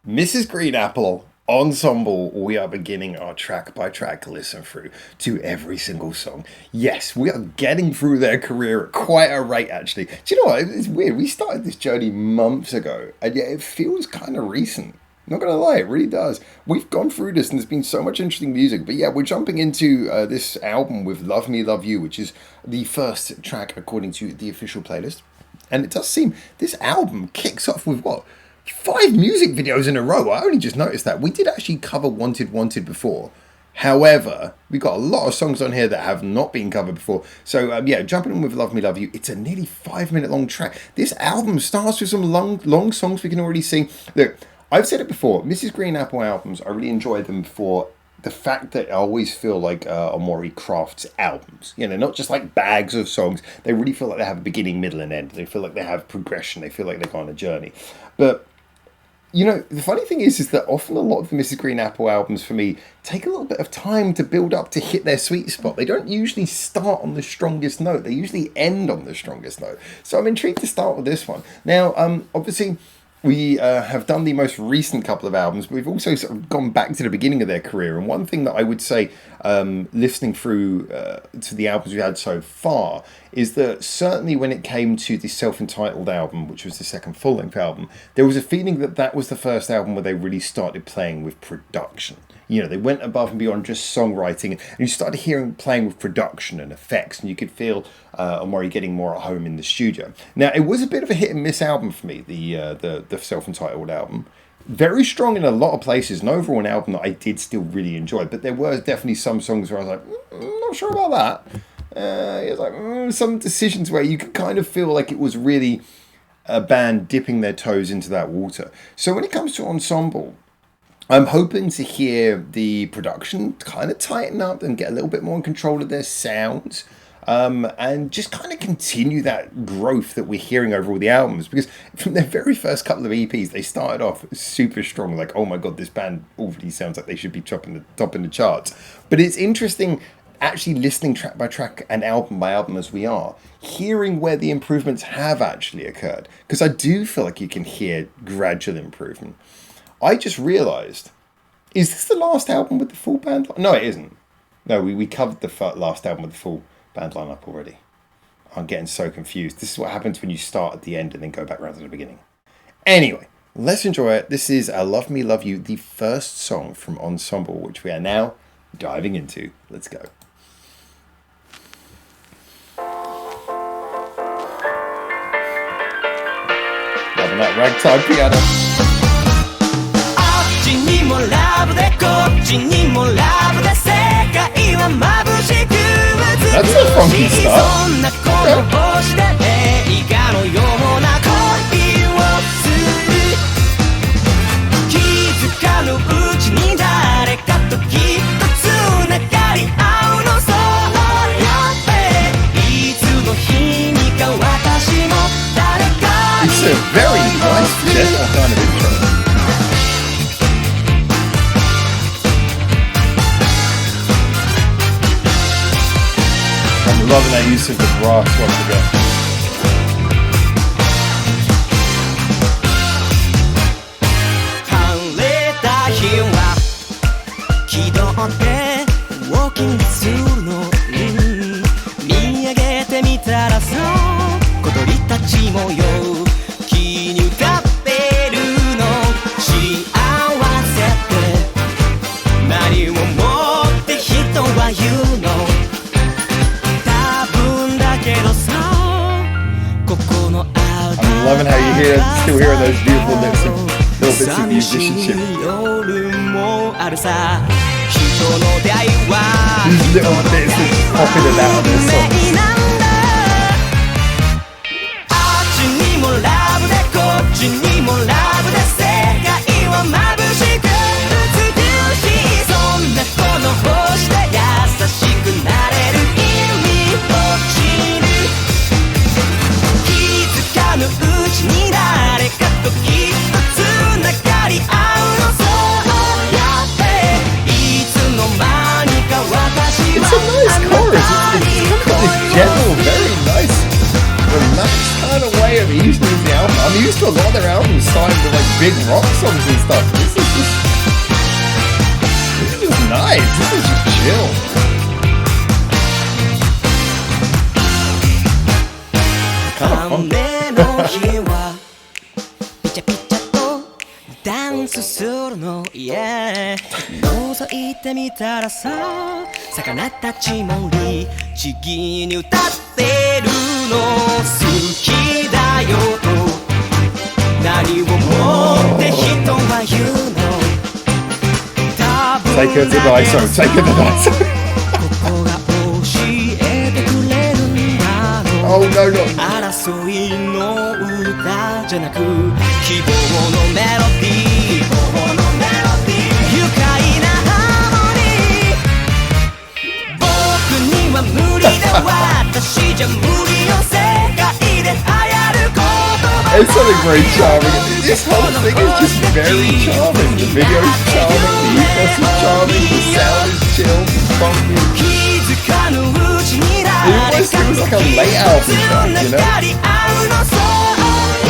Mrs. Green Apple Ensemble, we are beginning our track by track listen through to every single song. Yes, we are getting through their career at quite a rate, actually. Do you know what? It's weird. We started this journey months ago, and yet it feels kind of recent. Not gonna lie, it really does. We've gone through this, and there's been so much interesting music. But yeah, we're jumping into this album with Love Me, Love You, which is the first track according to the official playlist. And it does seem this album kicks off with what? 5 music videos in a row. I only just noticed that. We did actually cover Wanted Wanted before. However, we got a lot of songs on here that have not been covered before. So yeah, jumping in with Love Me, Love You. It's a nearly 5-minute long track. This album starts with some long songs we can already sing. Look, I've said it before. Mrs. Green Apple albums, I really enjoy them for the fact that I always feel like Omori crafts albums. You know, not just like bags of songs. They really feel like they have a beginning, middle, and end. They feel like they have progression. They feel like they go on a journey. But you know, the funny thing is that often a lot of the Mrs. Green Apple albums for me take a little bit of time to build up to hit their sweet spot. They don't usually start on the strongest note. They usually end on the strongest note. So I'm intrigued to start with this one. Now, obviously, we have done the most recent couple of albums, but we've also sort of gone back to the beginning of their career. And one thing that I would say, listening through to the albums we've had so far, is that certainly when it came to the self-entitled album, which was the second full-length album, there was a feeling that that was the first album where they really started playing with production. You know, they went above and beyond just songwriting, and you started hearing playing with production and effects, and you could feel Omori getting more at home in the studio. Now, it was a bit of a hit and miss album for me, the self-entitled album. Very strong in a lot of places, and overall an album that I did still really enjoy, but there were definitely some songs where I was like, not sure about that. It was like some decisions where you could kind of feel like it was really a band dipping their toes into that water. So when it comes to Ensemble, I'm hoping to hear the production kind of tighten up and get a little bit more in control of their sounds, and just kind of continue that growth that we're hearing over all the albums. Because from their very first couple of EPs, they started off super strong, like, oh my god, this band already sounds like they should be top in the charts. But it's interesting actually listening track by track and album by album as we are, hearing where the improvements have actually occurred. Because I do feel like you can hear gradual improvement. I just realised, is this the last album with the full band? No, it isn't. No, we covered the last album with the full band lineup already. I'm getting so confused. This is what happens when you start at the end and then go back around to the beginning. Anyway, let's enjoy it. This is Love Me, Love You, the first song from Ensemble, which we are now diving into. Let's go. Loving that ragtime piano. That's a funky start. It's a very nice, gentle kind of intro. I'm loving that use of the brass once again. I'm loving how you still hear those beautiful little bits of musicianship. These little bits that pop in and out of their songs. It's a nice chorus. It's got this gentle, very nice, relaxed kind of way of easing the album. I'm used to a lot of their albums starting with like big rock songs and stuff. This nice. This is just chill. Kind of fun. ダンスするの、yeah、覗いてみたらさ、魚たちも律儀に歌ってるの。好きだよと何をもって人は言うの。多分 Take her to Daiso. Take her to Daiso. ここが教えてくれるんだろう。 Oh no, no. 争いの歌じゃなく希望のメロディー、愉快なハーモニー。僕には無理だ、私じゃ無理よ。世界で流行る言葉。 It's something very charming. This whole thing is just very charming. The video's charming, the ethos is charming, the sound is chill, funky. 気づかぬうちに It almost feels like a late album track, you know?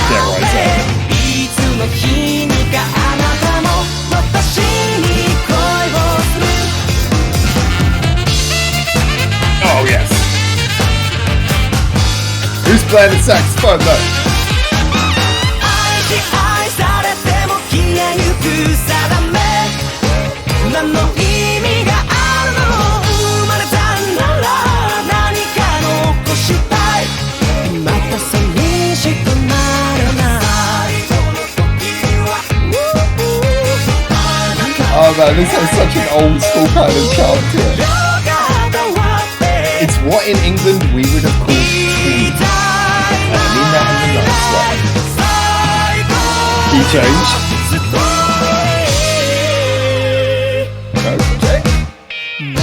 Yeah, right there. いつの日にかあなたも私に恋をする。 Oh yes. Who's playing the saxophone though? 愛し愛されても消えゆく定め。何の意味があるの。生まれたなら何か残したい。また寂しくなるな。 Oh man, this has such an old school kind of charm to it. It's what in England we would have called tweed. And I mean that in the nice way. Key change. Okay. 何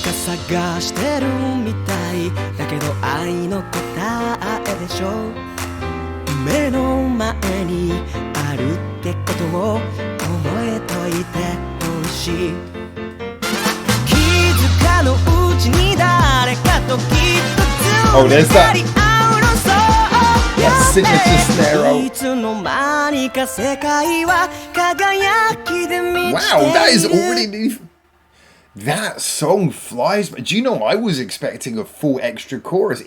か探してるみたいだけど愛の答えでしょ。目の前にあるってことを覚えといてほしい。気づかぬうちに誰かときっと Oh, there's that. 会うの。そう That signature snare いつの間にか世界は輝きで満ちている。 Wow, that is already... That song flies. But do you know, I was expecting a full extra chorus.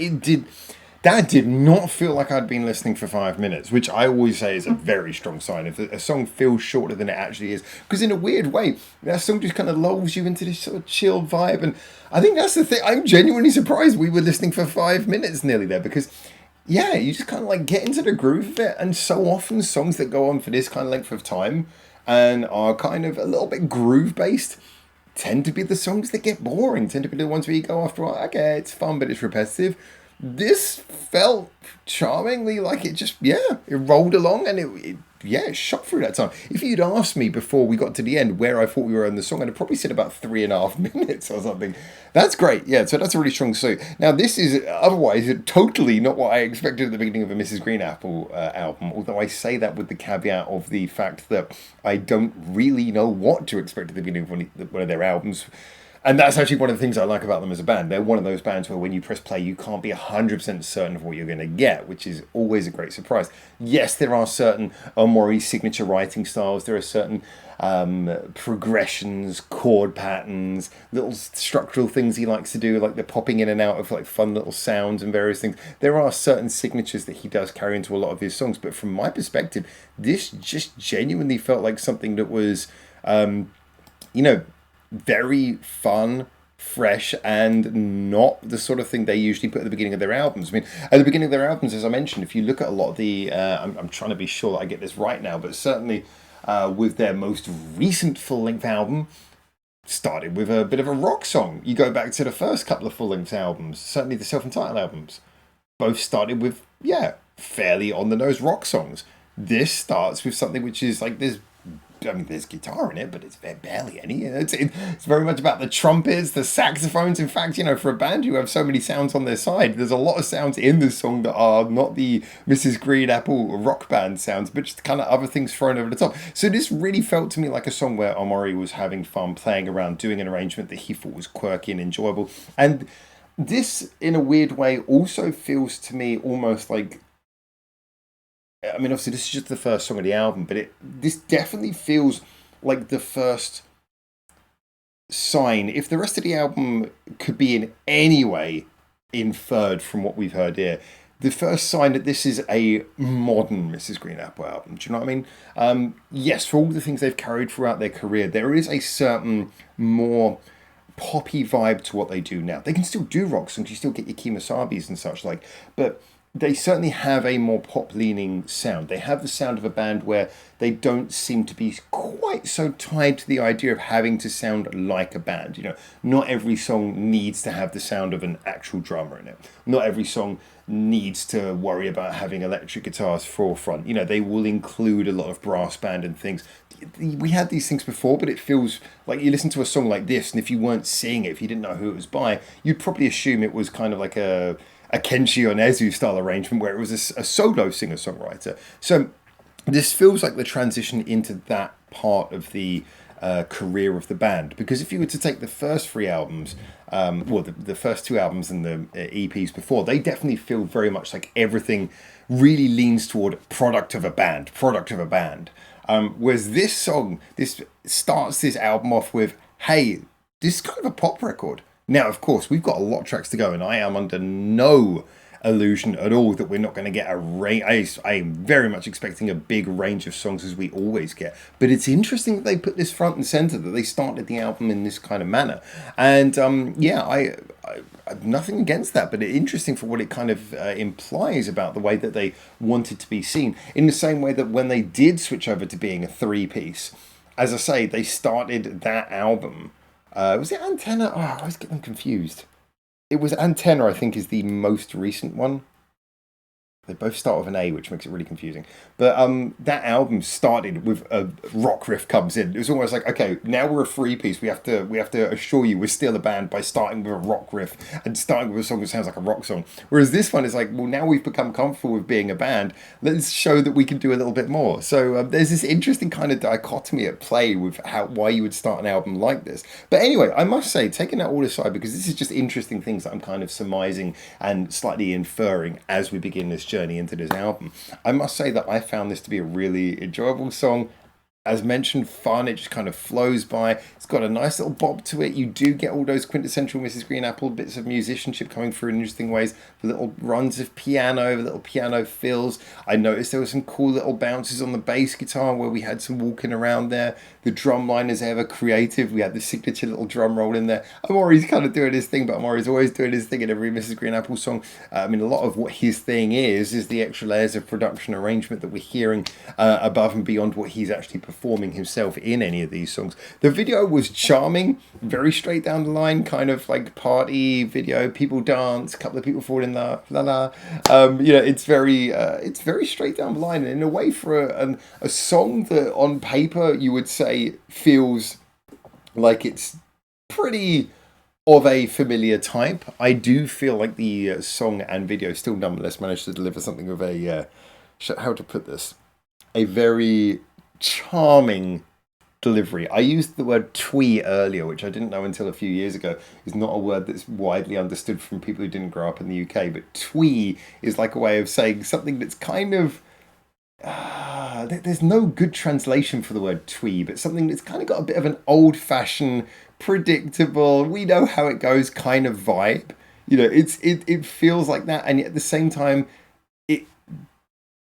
That did not feel like I'd been listening for 5 minutes, which I always say is a very strong sign if a song feels shorter than it actually is. Because in a weird way, that song just kind of lulls you into this sort of chilled vibe. And I think that's the thing. I'm genuinely surprised we were listening for 5 minutes nearly there, because yeah, you just kind of like get into the groove of it. And so often songs that go on for this kind of length of time and are kind of a little bit groove based tend to be the songs that get boring, tend to be the ones where you go after, okay, it's fun, but it's repetitive. This felt charmingly like it just, yeah, it rolled along and it shot through that time. If you'd asked me before we got to the end where I thought we were in the song, I'd have probably said about 3.5 minutes or something. That's great. Yeah, so that's a really strong suit. Now, this is otherwise totally not what I expected at the beginning of a Mrs. Green Apple album, although I say that with the caveat of the fact that I don't really know what to expect at the beginning of one of their albums. And that's actually one of the things I like about them as a band. They're one of those bands where when you press play, you can't be 100% certain of what you're going to get, which is always a great surprise. Yes, there are certain Omori signature writing styles. There are certain progressions, chord patterns, little structural things he likes to do, like the popping in and out of like fun little sounds and various things. There are certain signatures that he does carry into a lot of his songs. But from my perspective, this just genuinely felt like something that was, very fun, fresh, and not the sort of thing they usually put at the beginning of their albums. I mean, at the beginning of their albums, as I mentioned, if you look at a lot of the... I'm trying to be sure that I get this right now, but certainly with their most recent full-length album, started with a bit of a rock song. You go back to the first couple of full-length albums, certainly the self-entitled albums, both started with, fairly on-the-nose rock songs. This starts with something which is like this... I mean, there's guitar in it, but it's barely any. It's very much about the trumpets, the saxophones. In fact, for a band who have so many sounds on their side, there's a lot of sounds in this song that are not the Mrs. Green Apple rock band sounds, but just kind of other things thrown over the top. So this really felt to me like a song where Omori was having fun, playing around, doing an arrangement that he thought was quirky and enjoyable. And this, in a weird way, also feels to me almost like... I mean, obviously, this is just the first song of the album, but this definitely feels like the first sign, if the rest of the album could be in any way inferred from what we've heard here, the first sign that this is a modern Mrs. Green Apple album. Do you know what I mean? Yes, for all the things they've carried throughout their career, there is a certain more poppy vibe to what they do now. They can still do rock songs, you still get your Keemosabis and such like, but they certainly have a more pop-leaning sound. They have the sound of a band where they don't seem to be quite so tied to the idea of having to sound like a band. You know, not every song needs to have the sound of an actual drummer in it. Not every song needs to worry about having electric guitars forefront. You know, they will include a lot of brass band and things. We had these things before, but it feels like you listen to a song like this, and if you weren't seeing it, if you didn't know who it was by, you'd probably assume it was kind of like a Kenshi Yonezu style arrangement where it was a solo singer-songwriter. So this feels like the transition into that part of the career of the band. Because if you were to take the first three albums, the first two albums and the EPs before, they definitely feel very much like everything really leans toward product of a band. Whereas this song, this starts this album off with, hey, this is kind of a pop record. Now, of course, we've got a lot of tracks to go, and I am under no illusion at all that we're not going to get a range. I am very much expecting a big range of songs as we always get. But it's interesting that they put this front and center, that they started the album in this kind of manner. And I have nothing against that, but it's interesting for what it kind of implies about the way that they wanted to be seen. In the same way that when they did switch over to being a three-piece, as I say, they started that album. Was it Antenna? Oh, I always get them confused. It was Antenna, I think, is the most recent one. They both start with an A, which makes it really confusing. But that album started with a rock riff comes in. It was almost like, okay, now we're a three piece. We have to assure you we're still a band by starting with a rock riff and starting with a song that sounds like a rock song. Whereas this one is like, well, now we've become comfortable with being a band. Let's show that we can do a little bit more. So there's this interesting kind of dichotomy at play with why you would start an album like this. But anyway, I must say, taking that all aside, because this is just interesting things that I'm kind of surmising and slightly inferring as we begin this journey into this album, I must say that I found this to be a really enjoyable song. As mentioned, fun, it just kind of flows by. It's got a nice little bop to it. You do get all those quintessential Mrs. Green Apple bits of musicianship coming through in interesting ways. The little runs of piano, the little piano fills. I noticed there were some cool little bounces on the bass guitar where we had some walking around there. The drum line is ever creative. We had the signature little drum roll in there. Amori's kind of doing his thing, but Amori's always doing his thing in every Mrs. Green Apple song. I mean, a lot of what his thing is the extra layers of production arrangement that we're hearing above and beyond what he's actually performing himself in any of these songs. The video was charming, very straight down the line, kind of like party video. People dance, a couple of people fall in love, la la. It's very straight down the line, and in a way for a song that on paper you would say feels like it's pretty of a familiar type. I do feel like the song and video still nonetheless managed to deliver something of a how to put this, a very charming delivery. I used the word twee earlier, which I didn't know until a few years ago is not a word that's widely understood from people who didn't grow up in the UK, but twee is like a way of saying something that's kind of there's no good translation for the word twee, but something that's kind of got a bit of an old-fashioned, predictable, we know how it goes kind of vibe. You know, it feels like that, and yet at the same time it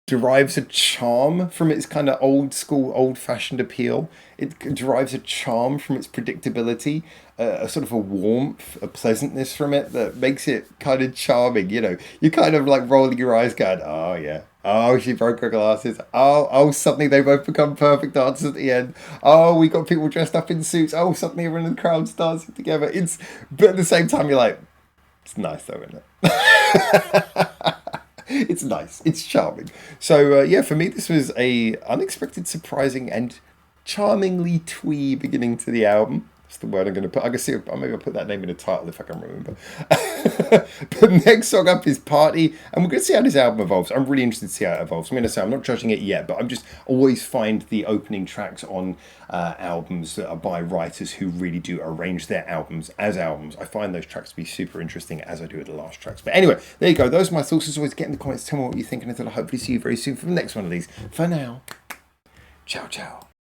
derives a charm from its kind of old school, old-fashioned appeal. It derives a charm from its predictability, a sort of a warmth, a pleasantness from it that makes it kind of charming. You know, you're kind of like rolling your eyes going, oh yeah, oh, she broke her glasses. Oh, suddenly they both become perfect dancers at the end. Oh, we got people dressed up in suits. Oh, suddenly everyone in the crowd's dancing together. But at the same time, you're like, it's nice though, isn't it? It's nice. It's charming. So, for me, this was a unexpected, surprising, and charmingly twee beginning to the album. That's the word I'm going to put. I can see. Maybe I'll put that name in the title if I can remember. But next song up is Party, and we're going to see how this album evolves. I'm really interested to see how it evolves. I'm going to say I'm not judging it yet, but I'm just always find the opening tracks on albums that are by writers who really do arrange their albums as albums. I find those tracks to be super interesting, as I do with the last tracks. But anyway, there you go. Those are my thoughts. As always, get in the comments. Tell me what you think, and until I hopefully see you very soon for the next one of these. For now, ciao, ciao.